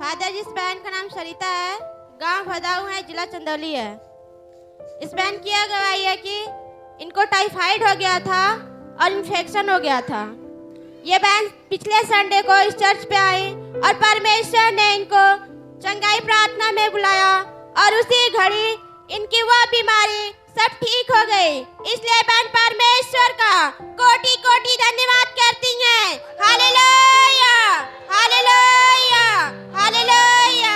Father जी, इस बहन का नाम सरिता है, गांव भदाऊ है, जिला चंदौली है। इस बहन की यह गवाही है कि इनको टाइफाइड हो गया था और इन्फेक्शन हो गया था। ये बहन पिछले संडे को इस चर्च पे आई और परमेश्वर ने इनको चंगाई प्रार्थना में बुलाया और उसी घड़ी इनकी वह बीमारी सब ठीक हो गई। इसलिए बहन परमेश्वर का कोटि कोटि धन्यवाद करती हैं। Hallelujah, hallelujah, hallelujah.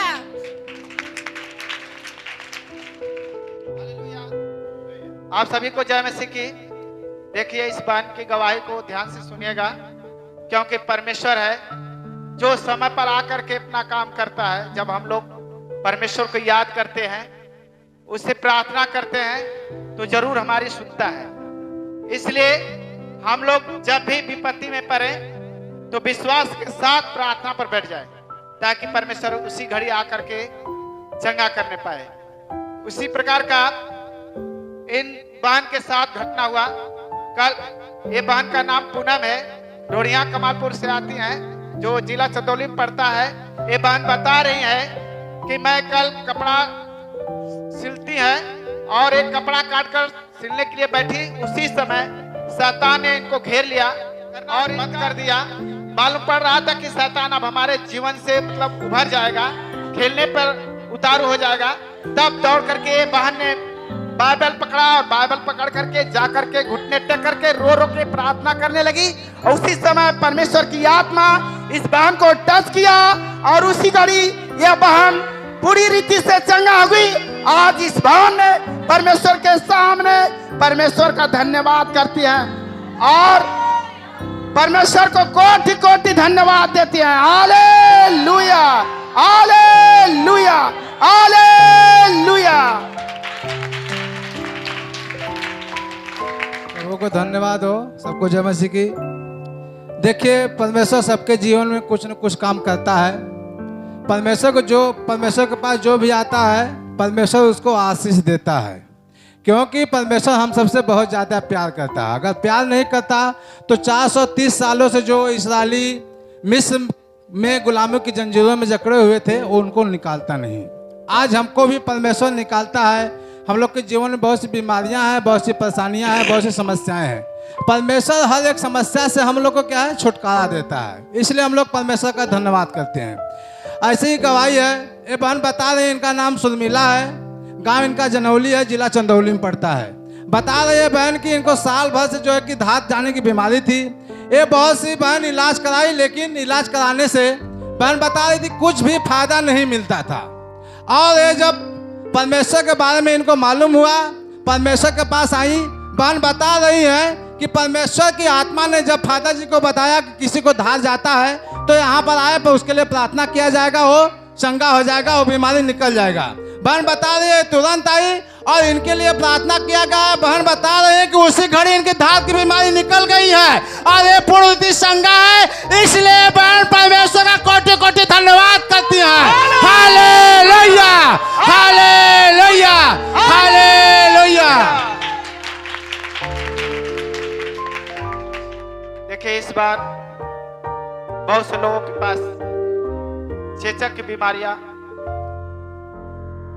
आप सभी को जय मसीह की। देखिए, इस बहन की गवाही को ध्यान से सुनिएगा, क्योंकि परमेश्वर है जो समय पर आकर के अपना काम करता है। जब हम लोग परमेश्वर को याद करते हैं, उससे प्रार्थना करते हैं, तो जरूर हमारी सुनता है। इसलिए हम लोग जब भी विपत्ति में पड़े तो विश्वास के साथ प्रार्थना पर बैठ जाए, ताकि परमेश्वर उसी घड़ी आकर के चंगा करने पाए। उसी प्रकार का इन बहन के साथ घटना हुआ। कल ये बहन का नाम पूनम है, डोरिया कमालपुर से आती हैं, जो जिला चंदौली में पड़ता है। ये बहन बता रही है कि मैं कल कपड़ा सिलती है और एक कपड़ा काटकर सिलने के लिए बैठी, उसी समय शैतान ने इनको घेर लिया और बंद कर दिया। मालूम पड़ रहा था कि शैतान अब हमारे जीवन से मतलब उभर जाएगा, खेलने पर उतारू हो जाएगा। तब दौड़ करके ये बहन ने बाइबल पकड़ा और बाइबल पकड़ करके जा करके घुटने टेक करके रो रो के प्रार्थना करने लगी। और उसी समय परमेश्वर की आत्मा इस बहन को टच किया और उसी घड़ी यह बहन पूरी रीति से चंगा हो गई। आज इस बहन ने परमेश्वर के सामने परमेश्वर का धन्यवाद करती है और परमेश्वर को कोटि कोटि धन्यवाद देती है। Hallelujah, hallelujah, hallelujah. प्रभु को धन्यवाद हो, सबको जय मसीह की। देखिए, परमेश्वर सबके जीवन में कुछ न कुछ काम करता है। परमेश्वर के पास जो भी आता है, परमेश्वर उसको आशीष देता है, क्योंकि परमेश्वर हम सबसे बहुत ज़्यादा प्यार करता है। अगर प्यार नहीं करता तो 430 सालों से जो इस्राएली मिस्र में गुलामों की जंजीरों में जकड़े हुए थे, वो उनको निकालता नहीं। आज हमको भी परमेश्वर निकालता है। हम लोग के जीवन में बहुत सी बीमारियां हैं, बहुत सी परेशानियां हैं, बहुत सी समस्याएं हैं। परमेश्वर हर एक समस्या से हम लोग को क्या है, छुटकारा देता है। इसलिए हम लोग परमेश्वर का धन्यवाद करते हैं। ऐसी ही गवाही है। ये बहन बता रहे हैं, इनका नाम सुरमिला है, गांव इनका जनौली है, जिला चंदौली में पड़ता है। बता रहे हैं बहन की इनको साल भर से जो है कि दांत जाने की बीमारी थी। ये बहुत सी बहन इलाज कराई, लेकिन इलाज कराने से बहन बता रही थी कुछ भी फायदा नहीं मिलता था। और ये जब परमेश्वर के बारे में इनको मालूम हुआ, परमेश्वर के पास आई। बहन बता रही है कि परमेश्वर की आत्मा ने जब फादर जी को बताया कि किसी को धार जाता है तो यहाँ पर आए, पर उसके लिए प्रार्थना किया जाएगा, वो चंगा हो जाएगा, वो बीमारी निकल जाएगा। बहन बता रही है तुरंत आई और इनके लिए प्रार्थना किया गया। बहन बता रहे हैं कि उसी घड़ी इनकी धात की बीमारी निकल गई है और ये पूर्ण रीति चंगा है। इसलिए बहन परमेश्वर का कोटि कोटि धन्यवाद करती है। Hallelujah, hallelujah, hallelujah. देखिए, इस बार बहुत से लोगों के पास चेचक की बीमारियां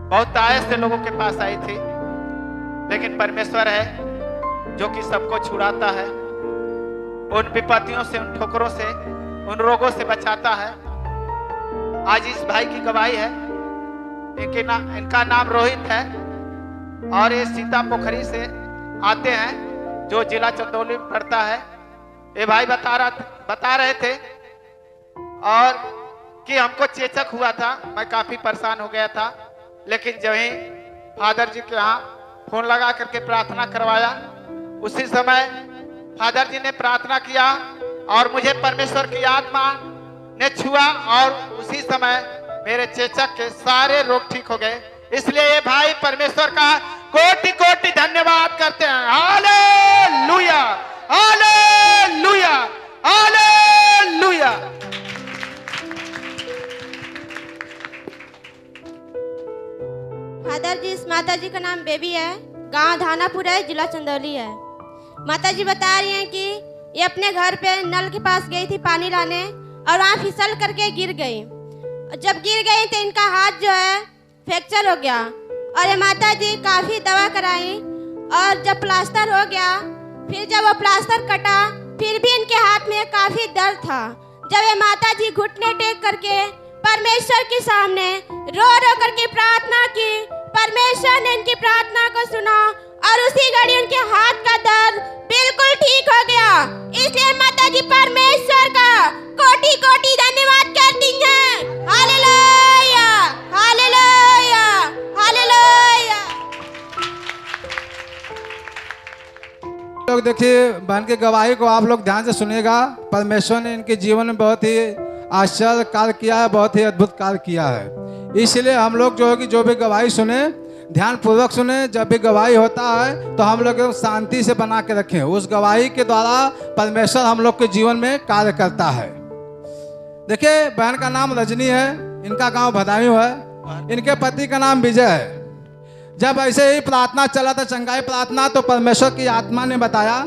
बहुत आय से लोगों के पास आई थी, लेकिन परमेश्वर है जो कि सबको छुड़ाता है, उन विपत्तियों से, उन ठोकरों से, उन रोगों से बचाता है। आज इस भाई की गवाही है। इनका नाम रोहित है और ये सीता पोखरी से आते हैं, जो जिला चंदौली में पड़ता है। ये भाई बता रहे थे और कि हमको चेचक हुआ था, मैं काफी परेशान हो गया था, लेकिन जब ही फादर जी के यहाँ फोन लगा करके प्रार्थना करवाया, उसी समय फादर जी ने प्रार्थना किया और मुझे परमेश्वर की आत्मा ने छुआ और उसी समय मेरे चेचक के सारे रोग ठीक हो गए। इसलिए ये भाई परमेश्वर का कोटि कोटि धन्यवाद करते हैं। Hallelujah, hallelujah, hallelujah. फादर जी, इस माता जी का नाम बेबी है, गांव धानापुर है, जिला चंदौली है। माता जी बता रही हैं कि ये अपने घर पे नल के पास गई थी पानी लाने और वहाँ फिसल करके गिर गई जब गिर गई तो इनका हाथ जो है फ्रैक्चर हो गया और ये माता जी काफ़ी दवा कराई और जब प्लास्टर हो गया, फिर जब वो प्लास्टर कटा, फिर भी इनके हाथ में काफ़ी दर्द था। जब ये माता जी घुटने टेक करके परमेश्वर के सामने रो रो करके प्रार्थना की, परमेश्वर ने इनकी प्रार्थना को सुना और उसी घड़ी उनके हाथ का दर्द बिल्कुल ठीक हो गया। इसलिए माता जी परमेश्वर का कोटि कोटि धन्यवाद करती हैं। Hallelujah, hallelujah, hallelujah. लोग देखिए, बहन की गवाही को आप लोग ध्यान से सुनिएगा। परमेश्वर ने इनके जीवन में बहुत ही आश्चर्य कार्य किया है, बहुत ही अद्भुत कार्य किया है। इसलिए हम लोग जो है कि जो भी गवाही सुने, ध्यान पूर्वक सुने। जब भी गवाही होता है तो हम लोग शांति से बना के रखें। उस गवाही के द्वारा परमेश्वर हम लोग के जीवन में कार्य करता है। देखिए, बहन का नाम रजनी है, इनका गांव भदायूं है, इनके पति का नाम विजय है। जब ऐसे ही प्रार्थना चला था, चंगाई प्रार्थना, तो परमेश्वर की आत्मा ने बताया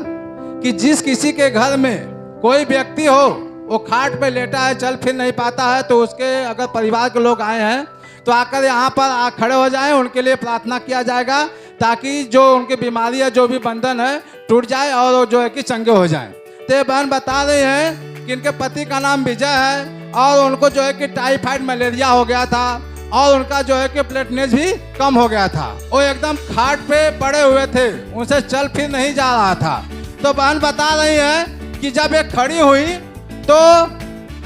कि जिस किसी के घर में कोई व्यक्ति हो, वो खाट पे लेटा है, चल फिर नहीं पाता है, तो उसके अगर परिवार के लोग आए हैं तो आकर यहाँ पर खड़े हो जाएं, उनके लिए प्रार्थना किया जाएगा ताकि जो उनकी बीमारी है, जो भी बंधन है, टूट जाए और वो जो है कि चंगे हो जाएं। तो ये बहन बता रही हैं कि इनके पति का नाम विजय है और उनको जो है कि टाइफाइड मलेरिया हो गया था और उनका जो है कि प्लेटलेट्स भी कम हो गया था। वो एकदम खाट पे पड़े हुए थे, उनसे चल फिर नहीं जा रहा था। तो बहन बता रही है कि जब ये खड़ी हुई तो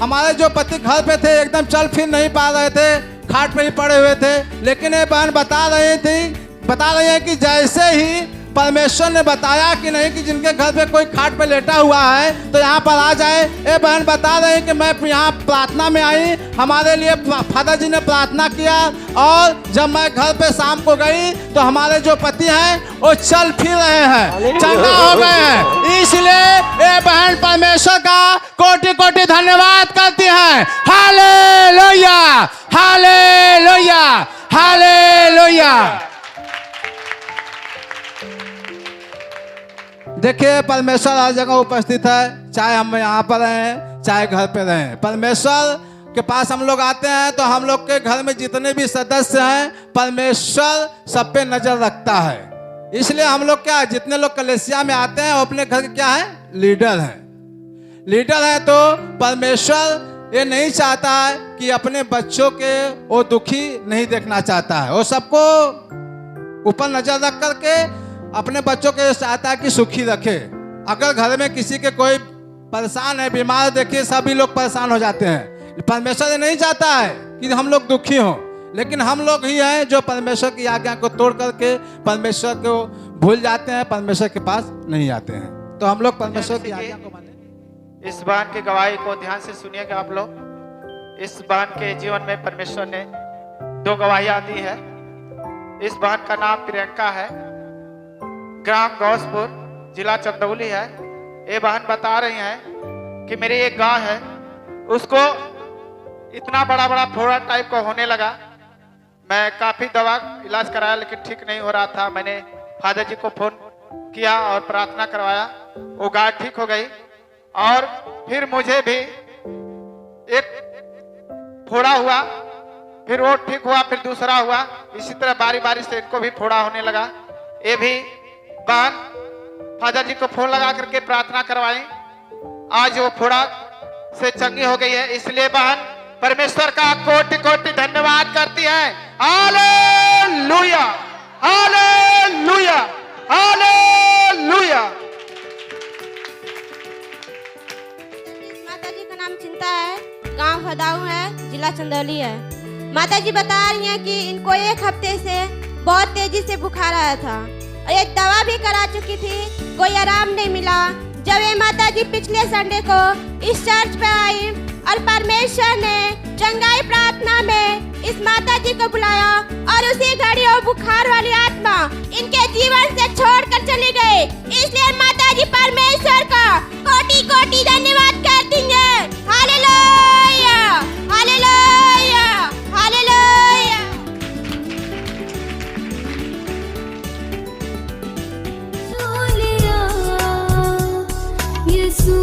हमारे जो पति घर पे थे एकदम चल फिर नहीं पा रहे थे, खाट पे ही पड़े हुए थे। लेकिन ये बहन बता रही है कि जैसे ही परमेश्वर ने बताया कि नहीं कि जिनके घर पे कोई खाट पे लेटा हुआ है तो यहाँ पर आ जाए। ये बहन बता रहे हैं कि मैं यहाँ प्रार्थना में आई, हमारे लिए फादर जी ने प्रार्थना किया और जब मैं घर पे शाम को गई तो हमारे जो पति हैं वो चल फिर रहे हैं, चंगा हो गए हैं। इसलिए ये बहन परमेश्वर का कोटि कोटि धन्यवाद करती हैं। Hallelujah, hallelujah, hallelujah. देखिए, परमेश्वर हर जगह उपस्थित है, चाहे हम यहाँ पर रहें चाहे घर पे रहें। परमेश्वर के पास हम लोग आते हैं तो हम लोग के घर में जितने भी सदस्य हैं, परमेश्वर सब पे नजर रखता है। इसलिए हम लोग क्या है, जितने लोग कलेसिया में आते हैं वो अपने घर के क्या है, लीडर हैं। लीडर है तो परमेश्वर ये नहीं चाहता है कि अपने बच्चों के वो दुखी नहीं देखना चाहता है। वो सबको ऊपर नजर रख करके अपने बच्चों के चाहता है कि सुखी रखे। अगर घर में किसी के कोई परेशान है, बीमार, देखिए सभी लोग परेशान हो जाते हैं। परमेश्वर ये नहीं चाहता है कि हम लोग दुखी हों, लेकिन हम लोग ही हैं जो परमेश्वर की आज्ञा को तोड़ करके परमेश्वर को भूल जाते हैं, परमेश्वर के पास नहीं आते हैं। तो हम लोग परमेश्वर की आज्ञा को माने। इस बहन की गवाही को ध्यान से सुनिएगा आप लोग। इस बहन के जीवन में परमेश्वर ने 2 गवाहियां दी है। इस बहन का नाम प्रियंका है, ग्राम गौसपुर, जिला चंदौली है। ये बहन बता रही हैं कि मेरी एक गाय है, उसको इतना बड़ा बड़ा फोड़ा टाइप का होने लगा। मैं काफी दवा इलाज कराया लेकिन ठीक नहीं हो रहा था। मैंने फादर जी को फोन किया और प्रार्थना करवाया, वो गाय ठीक हो गई। और फिर मुझे भी एक फोड़ा हुआ, फिर वो ठीक हुआ, फिर दूसरा हुआ। इसी तरह बारी बारी से इनको भी फोड़ा होने लगा। ये भी बहन फादर जी को फोन लगा करके प्रार्थना करवाई, आज वो फोड़ा से चंगी हो गई है। इसलिए बहन परमेश्वर का कोटि कोटि धन्यवाद करती है। Hallelujah, hallelujah, hallelujah. माता जी का नाम चिंता है, गांव भदाऊ है, जिला चंदौली है। माता जी बता रही हैं कि इनको 1 हफ्ते से बहुत तेजी से बुखार आया था और ये दवा भी करा चुकी थी, कोई आराम नहीं मिला। जब ये माता जी पिछले संडे को इस चर्च पे आई और परमेश्वर ने चंगाई प्रार्थना में इस माता जी को बुलाया और उसी घड़ी वो बुखार वाली आत्मा इनके जीवन से छोड़कर चली गई। इसलिए माता जी परमेश्वर का कोटि कोटि धन्यवाद करती हैं। Hallelujah, hallelujah, hallelujah. यीशु